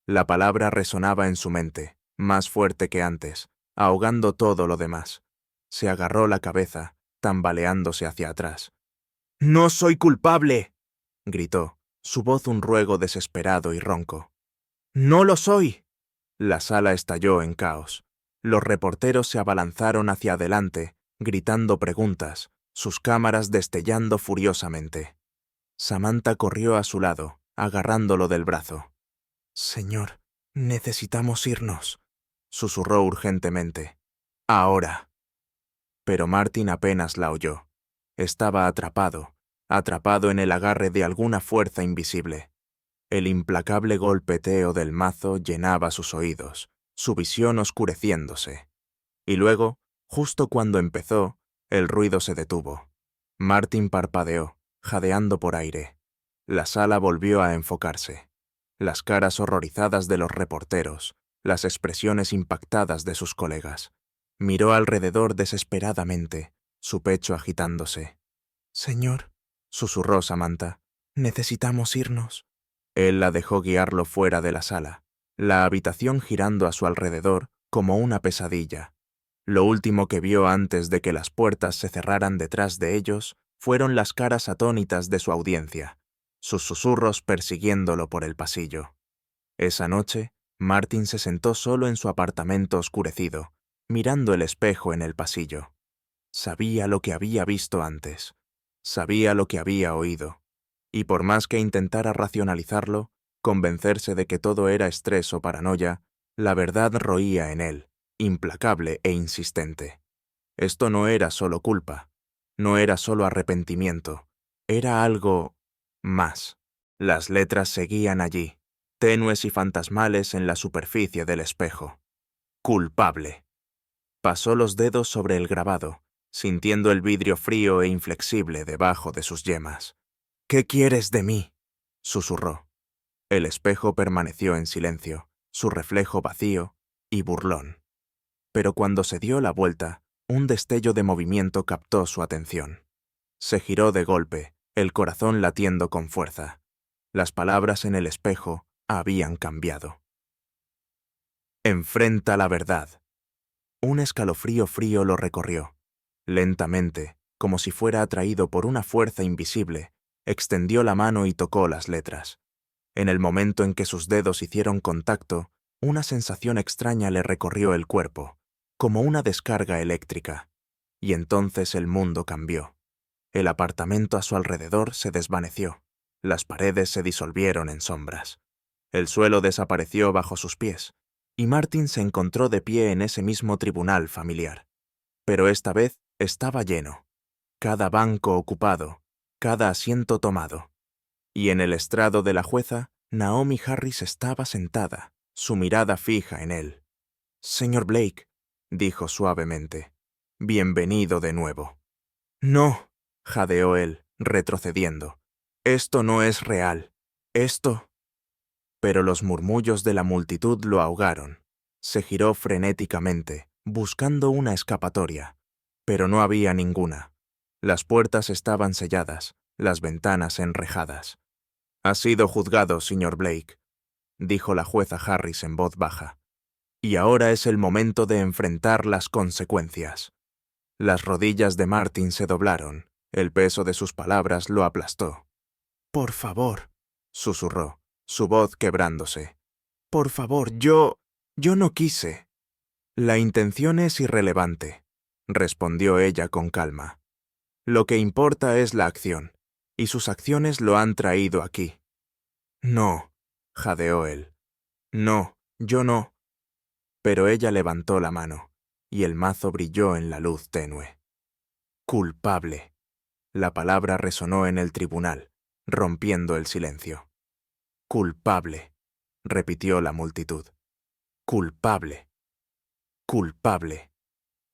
La palabra resonaba en su mente, más fuerte que antes, ahogando todo lo demás. Se agarró la cabeza, tambaleándose hacia atrás. «¡No soy culpable!», gritó, su voz un ruego desesperado y ronco. «¡No lo soy!». La sala estalló en caos. Los reporteros se abalanzaron hacia adelante, gritando preguntas, sus cámaras destellando furiosamente. Samantha corrió a su lado, agarrándolo del brazo. «Señor, necesitamos irnos», susurró urgentemente. «Ahora». Pero Martin apenas la oyó. Estaba atrapado en el agarre de alguna fuerza invisible. El implacable golpeteo del mazo llenaba sus oídos, su visión oscureciéndose. Y luego, justo cuando empezó, el ruido se detuvo. Martin parpadeó, jadeando por aire. La sala volvió a enfocarse. Las caras horrorizadas de los reporteros, las expresiones impactadas de sus colegas. Miró alrededor desesperadamente, su pecho agitándose. «Señor», susurró Samantha, «necesitamos irnos». Él la dejó guiarlo fuera de la sala, la habitación girando a su alrededor como una pesadilla. Lo último que vio antes de que las puertas se cerraran detrás de ellos fueron las caras atónitas de su audiencia, sus susurros persiguiéndolo por el pasillo. Esa noche, Martin se sentó solo en su apartamento oscurecido, mirando el espejo en el pasillo. Sabía lo que había visto antes, sabía lo que había oído, y por más que intentara racionalizarlo, convencerse de que todo era estrés o paranoia, la verdad roía en él, implacable e insistente. Esto no era solo culpa, no era solo arrepentimiento, era algo más. Las letras seguían allí, tenues y fantasmales en la superficie del espejo. «Culpable». Pasó los dedos sobre el grabado, sintiendo el vidrio frío e inflexible debajo de sus yemas. «¿Qué quieres de mí?», susurró. El espejo permaneció en silencio, su reflejo vacío y burlón. Pero cuando se dio la vuelta, un destello de movimiento captó su atención. Se giró de golpe, el corazón latiendo con fuerza. Las palabras en el espejo habían cambiado. «Enfrenta la verdad». Un escalofrío frío lo recorrió. Lentamente, como si fuera atraído por una fuerza invisible, Extendió la mano y tocó las letras. En el momento en que sus dedos hicieron contacto, una sensación extraña le recorrió el cuerpo, como una descarga eléctrica. Y entonces el mundo cambió. El apartamento a su alrededor se desvaneció. Las paredes se disolvieron en sombras. El suelo desapareció bajo sus pies, y Martin se encontró de pie en ese mismo tribunal familiar. Pero esta vez estaba lleno. Cada banco ocupado, cada asiento tomado. Y en el estrado de la jueza, Naomi Harris estaba sentada, su mirada fija en él. «Señor Blake», dijo suavemente, «bienvenido de nuevo». «No», jadeó él, retrocediendo. «Esto no es real. Esto...» Pero los murmullos de la multitud lo ahogaron. Se giró frenéticamente, buscando una escapatoria. Pero no había ninguna. Las puertas estaban selladas, las ventanas enrejadas. «Ha sido juzgado, señor Blake», dijo la jueza Harris en voz baja. «Y ahora es el momento de enfrentar las consecuencias». Las rodillas de Martin se doblaron. El peso de sus palabras lo aplastó. «Por favor», susurró, su voz quebrándose. «Por favor, yo no quise». «La intención es irrelevante», respondió ella con calma. «Lo que importa es la acción, y sus acciones lo han traído aquí». «No», jadeó él. «No, yo no». Pero ella levantó la mano, y el mazo brilló en la luz tenue. «Culpable». La palabra resonó en el tribunal, rompiendo el silencio. «Culpable», repitió la multitud. «Culpable. Culpable».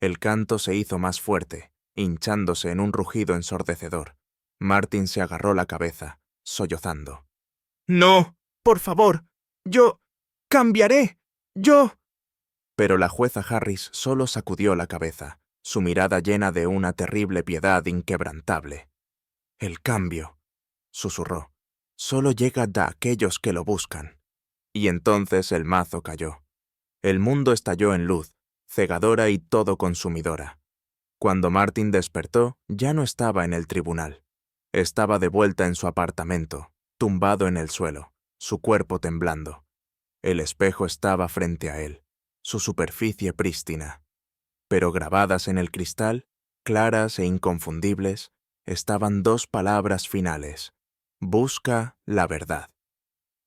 El canto se hizo más fuerte, hinchándose en un rugido ensordecedor. Martin se agarró la cabeza, sollozando. «No, por favor, yo cambiaré, yo...» Pero la jueza Harris solo sacudió la cabeza, su mirada llena de una terrible piedad inquebrantable. «El cambio», susurró, «solo llega de aquellos que lo buscan». Y entonces el mazo cayó. El mundo estalló en luz, cegadora y todo consumidora. Cuando Martin despertó, ya no estaba en el tribunal. Estaba de vuelta en su apartamento, tumbado en el suelo, su cuerpo temblando. El espejo estaba frente a él, su superficie prístina. Pero grabadas en el cristal, claras e inconfundibles, estaban dos palabras finales: «Busca la verdad».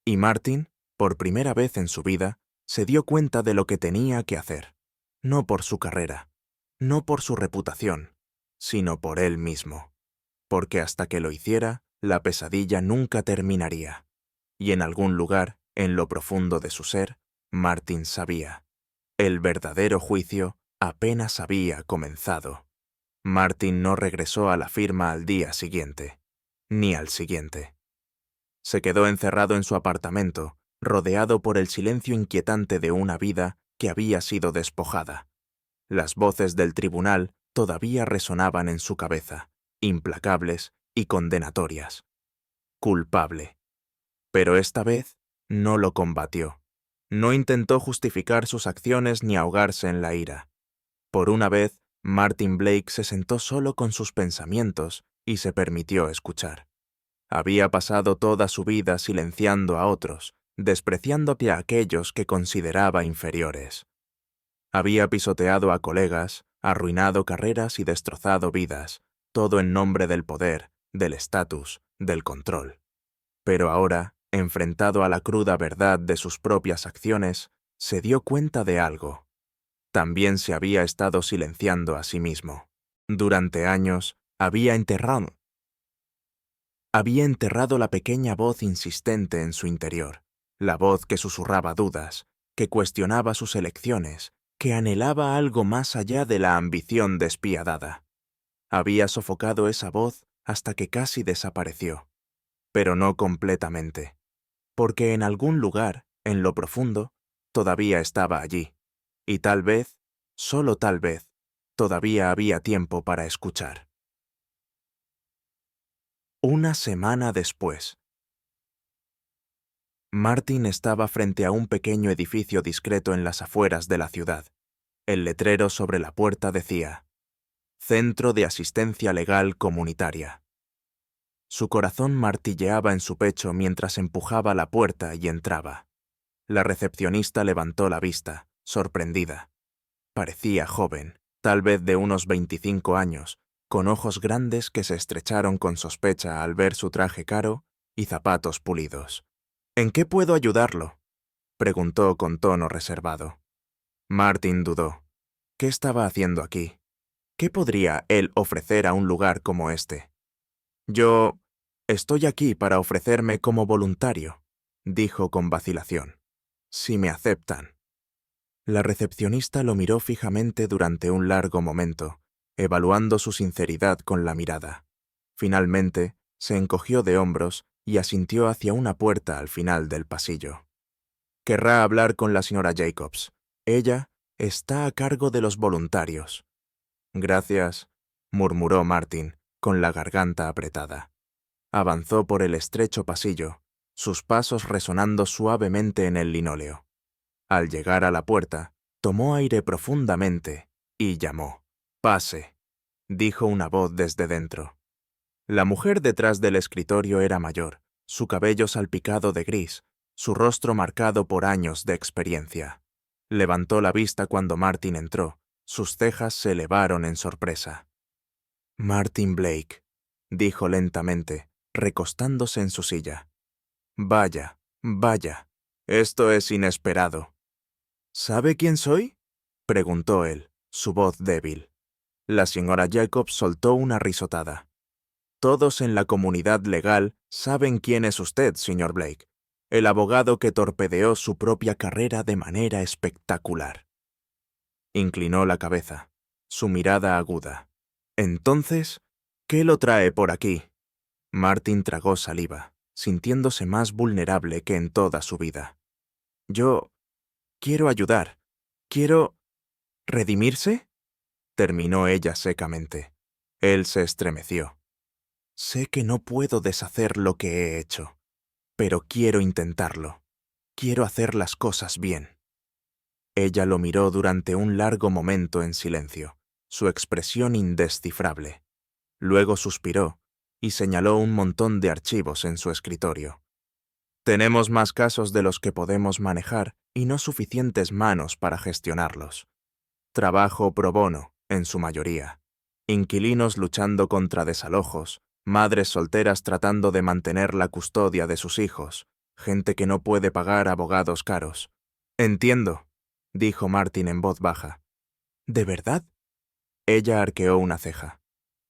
Y Martin, por primera vez en su vida, se dio cuenta de lo que tenía que hacer, no por su carrera, no por su reputación, sino por él mismo. Porque hasta que lo hiciera, la pesadilla nunca terminaría. Y en algún lugar, en lo profundo de su ser, Martin sabía. El verdadero juicio apenas había comenzado. Martin no regresó a la firma al día siguiente, ni al siguiente. Se quedó encerrado en su apartamento, rodeado por el silencio inquietante de una vida que había sido despojada. Las voces del tribunal todavía resonaban en su cabeza, implacables y condenatorias. Culpable. Pero esta vez no lo combatió. No intentó justificar sus acciones ni ahogarse en la ira. Por una vez, Martin Blake se sentó solo con sus pensamientos y se permitió escuchar. Había pasado toda su vida silenciando a otros, despreciando a aquellos que consideraba inferiores. Había pisoteado a colegas, arruinado carreras y destrozado vidas, todo en nombre del poder, del estatus, del control. Pero ahora, enfrentado a la cruda verdad de sus propias acciones, se dio cuenta de algo. También se había estado silenciando a sí mismo. Durante años, había enterrado la pequeña voz insistente en su interior, la voz que susurraba dudas, que cuestionaba sus elecciones, que anhelaba algo más allá de la ambición despiadada. Había sofocado esa voz hasta que casi desapareció, pero no completamente, porque en algún lugar, en lo profundo, todavía estaba allí, y tal vez, solo tal vez, todavía había tiempo para escuchar. Una semana después. Martin estaba frente a un pequeño edificio discreto en las afueras de la ciudad. El letrero sobre la puerta decía: Centro de Asistencia Legal Comunitaria. Su corazón martilleaba en su pecho mientras empujaba la puerta y entraba. La recepcionista levantó la vista, sorprendida. Parecía joven, tal vez de unos 25 años, con ojos grandes que se estrecharon con sospecha al ver su traje caro y zapatos pulidos. «¿En qué puedo ayudarlo?», preguntó con tono reservado. Martin dudó. ¿Qué estaba haciendo aquí? ¿Qué podría él ofrecer a un lugar como este? «Yo estoy aquí para ofrecerme como voluntario», dijo con vacilación. «Si me aceptan». La recepcionista lo miró fijamente durante un largo momento, evaluando su sinceridad con la mirada. Finalmente, se encogió de hombros y asintió hacia una puerta al final del pasillo. «Querrá hablar con la señora Jacobs. Ella está a cargo de los voluntarios». «Gracias», murmuró Martin, con la garganta apretada. Avanzó por el estrecho pasillo, sus pasos resonando suavemente en el linóleo. Al llegar a la puerta, tomó aire profundamente y llamó. «Pase», dijo una voz desde dentro. La mujer detrás del escritorio era mayor, su cabello salpicado de gris, su rostro marcado por años de experiencia. Levantó la vista cuando Martin entró, sus cejas se elevaron en sorpresa. «Martin Blake», dijo lentamente, recostándose en su silla. «Vaya, vaya, esto es inesperado». «¿Sabe quién soy?», preguntó él, su voz débil. La señora Jacobs soltó una risotada. «Todos en la comunidad legal saben quién es usted, señor Blake, el abogado que torpedeó su propia carrera de manera espectacular». Inclinó la cabeza, su mirada aguda. «Entonces, ¿qué lo trae por aquí?». Martin tragó saliva, sintiéndose más vulnerable que en toda su vida. «Yo quiero ayudar. Quiero... ¿Redimirse?», terminó ella secamente. Él se estremeció. «Sé que no puedo deshacer lo que he hecho, pero quiero intentarlo. Quiero hacer las cosas bien». Ella lo miró durante un largo momento en silencio, su expresión indescifrable. Luego suspiró y señaló un montón de archivos en su escritorio. «Tenemos más casos de los que podemos manejar y no suficientes manos para gestionarlos. Trabajo pro bono, en su mayoría. Inquilinos luchando contra desalojos, madres solteras tratando de mantener la custodia de sus hijos, gente que no puede pagar abogados caros». «Entiendo», dijo Martin en voz baja. «¿De verdad?». Ella arqueó una ceja.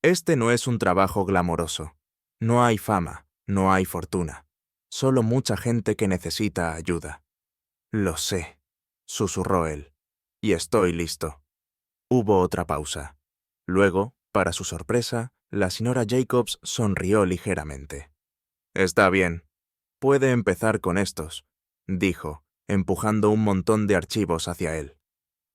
«Este no es un trabajo glamoroso. No hay fama, no hay fortuna. Solo mucha gente que necesita ayuda». «Lo sé», susurró él. «Y estoy listo». Hubo otra pausa. Luego, para su sorpresa, la señora Jacobs sonrió ligeramente. «Está bien. Puede empezar con estos», dijo, empujando un montón de archivos hacia él.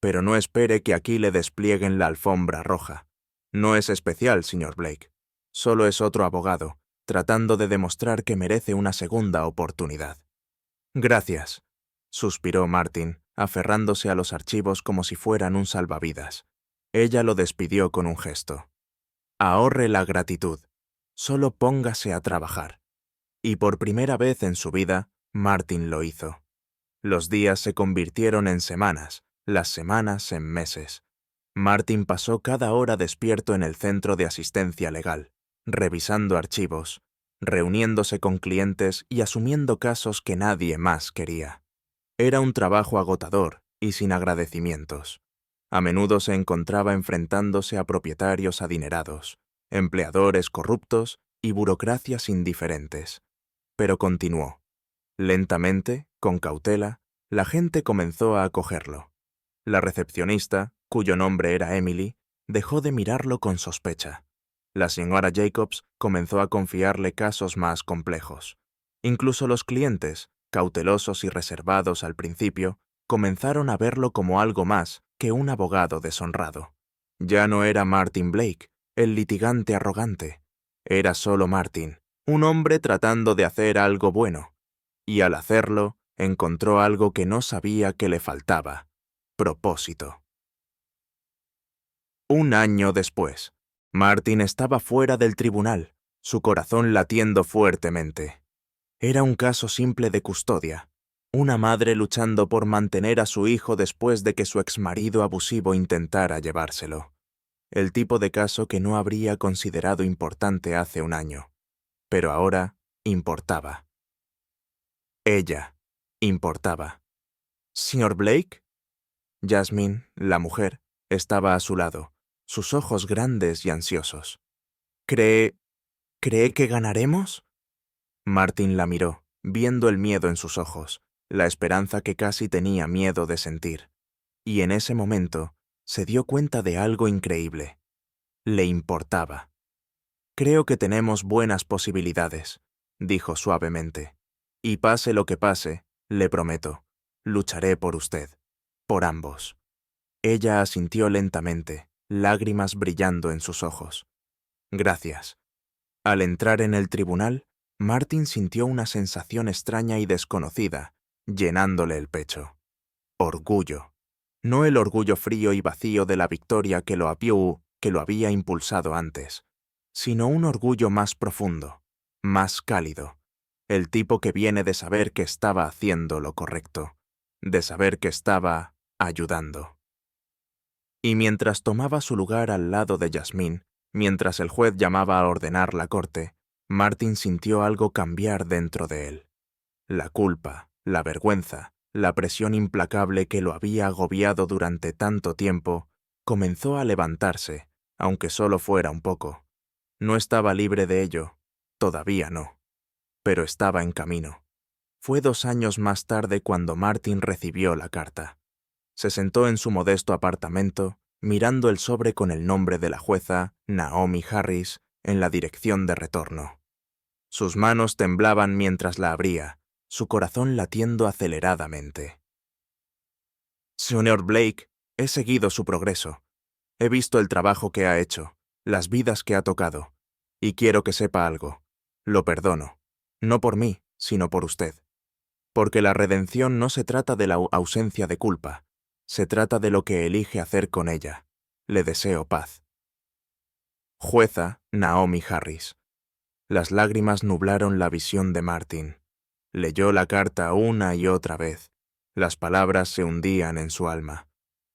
«Pero no espere que aquí le desplieguen la alfombra roja. No es especial, señor Blake. Solo es otro abogado, tratando de demostrar que merece una segunda oportunidad». «Gracias», suspiró Martin, aferrándose a los archivos como si fueran un salvavidas. Ella lo despidió con un gesto. «Ahorre la gratitud. Solo póngase a trabajar». Y por primera vez en su vida, Martin lo hizo. Los días se convirtieron en semanas, las semanas en meses. Martin pasó cada hora despierto en el centro de asistencia legal, revisando archivos, reuniéndose con clientes y asumiendo casos que nadie más quería. Era un trabajo agotador y sin agradecimientos. A menudo se encontraba enfrentándose a propietarios adinerados, empleadores corruptos y burocracias indiferentes. Pero continuó. Lentamente, con cautela, la gente comenzó a acogerlo. La recepcionista, cuyo nombre era Emily, dejó de mirarlo con sospecha. La señora Jacobs comenzó a confiarle casos más complejos. Incluso los clientes, cautelosos y reservados al principio, comenzaron a verlo como algo más que un abogado deshonrado. Ya no era Martin Blake, el litigante arrogante. Era solo Martin, un hombre tratando de hacer algo bueno. Y al hacerlo, encontró algo que no sabía que le faltaba: propósito. Un año después, Martin estaba fuera del tribunal, su corazón latiendo fuertemente. Era un caso simple de custodia. Una madre luchando por mantener a su hijo después de que su exmarido abusivo intentara llevárselo. El tipo de caso que no habría considerado importante hace un año. Pero ahora importaba. Ella importaba. ¿Señor Blake? Jasmine, la mujer, estaba a su lado, sus ojos grandes y ansiosos. ¿Cree que ganaremos? Martin la miró, viendo el miedo en sus ojos, la esperanza que casi tenía miedo de sentir. Y en ese momento se dio cuenta de algo increíble. Le importaba. Creo que tenemos buenas posibilidades, dijo suavemente. Y pase lo que pase, le prometo, lucharé por usted, por ambos. Ella asintió lentamente, lágrimas brillando en sus ojos. Gracias. Al entrar en el tribunal, Martin sintió una sensación extraña y desconocida, llenándole el pecho. Orgullo. No el orgullo frío y vacío de la victoria que lo había impulsado antes, sino un orgullo más profundo, más cálido, el tipo que viene de saber que estaba haciendo lo correcto, de saber que estaba ayudando. Y mientras tomaba su lugar al lado de Jasmine, mientras el juez llamaba a ordenar la corte, Martin sintió algo cambiar dentro de él. La culpa, la vergüenza, la presión implacable que lo había agobiado durante tanto tiempo, comenzó a levantarse, aunque solo fuera un poco. No estaba libre de ello, todavía no, pero estaba en camino. Fue 2 años más tarde cuando Martin recibió la carta. Se sentó en su modesto apartamento, mirando el sobre con el nombre de la jueza, Naomi Harris, en la dirección de retorno. Sus manos temblaban mientras la abría, su corazón latiendo aceleradamente. Señor Blake, he seguido su progreso. He visto el trabajo que ha hecho, las vidas que ha tocado, y quiero que sepa algo. Lo perdono, no por mí, sino por usted. Porque la redención no se trata de la ausencia de culpa, se trata de lo que elige hacer con ella. Le deseo paz. Jueza Naomi Harris. Las lágrimas nublaron la visión de Martin. Leyó la carta una y otra vez. Las palabras se hundían en su alma.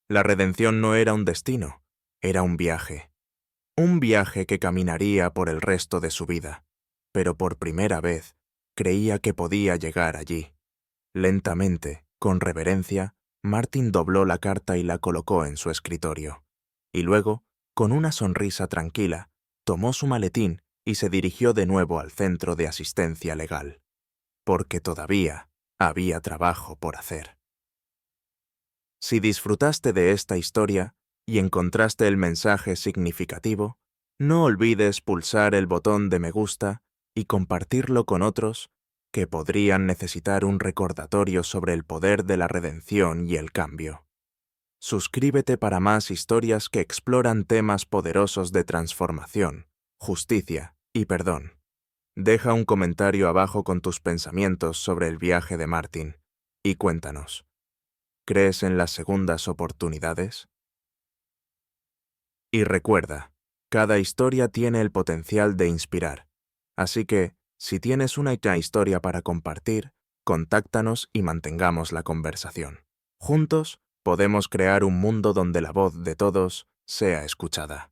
La redención no era un destino, era un viaje. Un viaje que caminaría por el resto de su vida. Pero por primera vez, creía que podía llegar allí. Lentamente, con reverencia, Martin dobló la carta y la colocó en su escritorio. Y luego, con una sonrisa tranquila, tomó su maletín y se dirigió de nuevo al centro de asistencia legal. Porque todavía había trabajo por hacer. Si disfrutaste de esta historia y encontraste el mensaje significativo, no olvides pulsar el botón de me gusta y compartirlo con otros que podrían necesitar un recordatorio sobre el poder de la redención y el cambio. Suscríbete para más historias que exploran temas poderosos de transformación, justicia y perdón. Deja un comentario abajo con tus pensamientos sobre el viaje de Martin y cuéntanos, ¿crees en las segundas oportunidades? Y recuerda, cada historia tiene el potencial de inspirar, así que, si tienes una historia para compartir, contáctanos y mantengamos la conversación. Juntos, podemos crear un mundo donde la voz de todos sea escuchada.